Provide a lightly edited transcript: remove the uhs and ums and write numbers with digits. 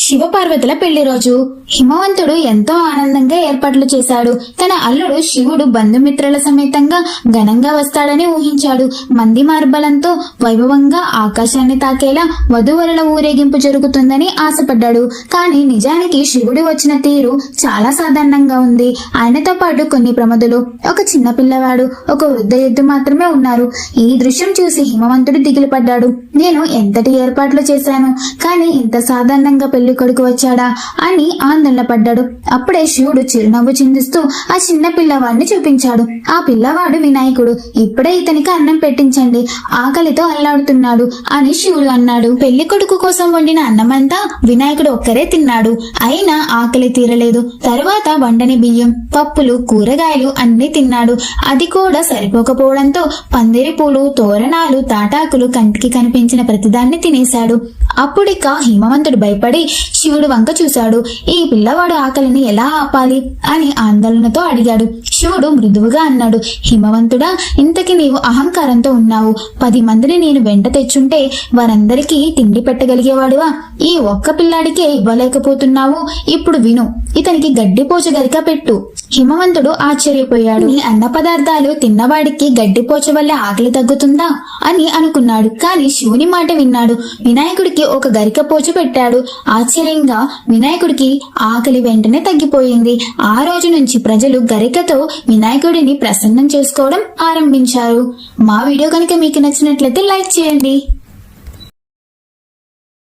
శివపార్వతుల పెళ్లి రోజు హిమవంతుడు ఎంతో ఆనందంగా ఏర్పాట్లు చేశాడు. తన అల్లుడు శివుడు బంధుమిత్రుల సమేతంగా ఘనంగా వస్తాడని ఊహించాడు. మంది మార్బలంతో వైభవంగా ఆకాశాన్ని తాకేలా వధూవరుల ఊరేగింపు జరుగుతుందని ఆశపడ్డాడు. కానీ నిజానికి శివుడు వచ్చిన తీరు చాలా సాధారణంగా ఉంది. ఆయనతో పాటు కొన్ని ప్రమదులు, ఒక చిన్న పిల్లవాడు, ఒక వృద్ధ ఎద్దు మాత్రమే ఉన్నారు. ఈ దృశ్యం చూసి హిమవంతుడు దిగులు పడ్డాడు. నేను ఎంతటి ఏర్పాట్లు చేశాను, కానీ ఇంత సాధారణంగా పెళ్లి కొడుకు వచ్చాడా అని ఆందోళన పడ్డాడు. అప్పుడే శివుడు చిరునవ్వు చిందిస్తూ ఆ చిన్న పిల్లవాడిని చూపించాడు. ఆ పిల్లవాడు వినాయకుడు. ఇప్పుడే ఇతనికి అన్నం పెట్టించండి, ఆకలితో అల్లాడుతున్నాడు అని శివుడు అన్నాడు. పెళ్లి కొడుకు కోసం వండిన అన్నమంతా వినాయకుడు ఒక్కరే తిన్నాడు. అయినా ఆకలి తీరలేదు. తరువాత వండని బియ్యం, పప్పులు, కూరగాయలు అన్ని తిన్నాడు. అది కూడా సరిపోకపోవడంతో పందిరి పూలు, తోరణాలు, తాటాకులు కంటికి కనిపించిన ప్రతిదాన్ని తినేశాడు. అప్పుడిక హిమవంతుడు భయపడి శివుడు వంక చూశాడు. ఈ పిల్లవాడు ఆకలిని ఎలా ఆపాలి అని ఆందోళనతో అడిగాడు. శివుడు మృదువుగా అన్నాడు, హిమవంతుడా, ఇంతకి నీవు అహంకారంతో ఉన్నావు. 10 మందిని నేను వెంట తెచ్చుంటే వారందరికీ తిండి పెట్టగలిగేవాడువా? ఈ ఒక్క పిల్లాడికే ఇవ్వలేకపోతున్నావు. ఇప్పుడు విను, ఇతనికి గడ్డిపోచ గరిక పెట్టు. హిమవంతుడు ఆశ్చర్యపోయాడు. ఈ అన్న పదార్థాలు తిన్నవాడికి గడ్డిపోచ వల్ల ఆకలి తగ్గుతుందా అని అనుకున్నాడు. కాని శివుని మాట విన్నాడు. వినాయకుడికి ఒక గరిక పోచ పెట్టాడు. ఆశ్చర్యంగా వినాయకుడికి ఆకలి వెంటనే తగ్గిపోయింది. ఆ రోజు నుంచి ప్రజలు గరికతో వినాయకుడిని ప్రసన్నం చేసుకోవడం ఆరంభించారు. మా వీడియో కనుక మీకు నచ్చినట్లయితే లైక్ చేయండి.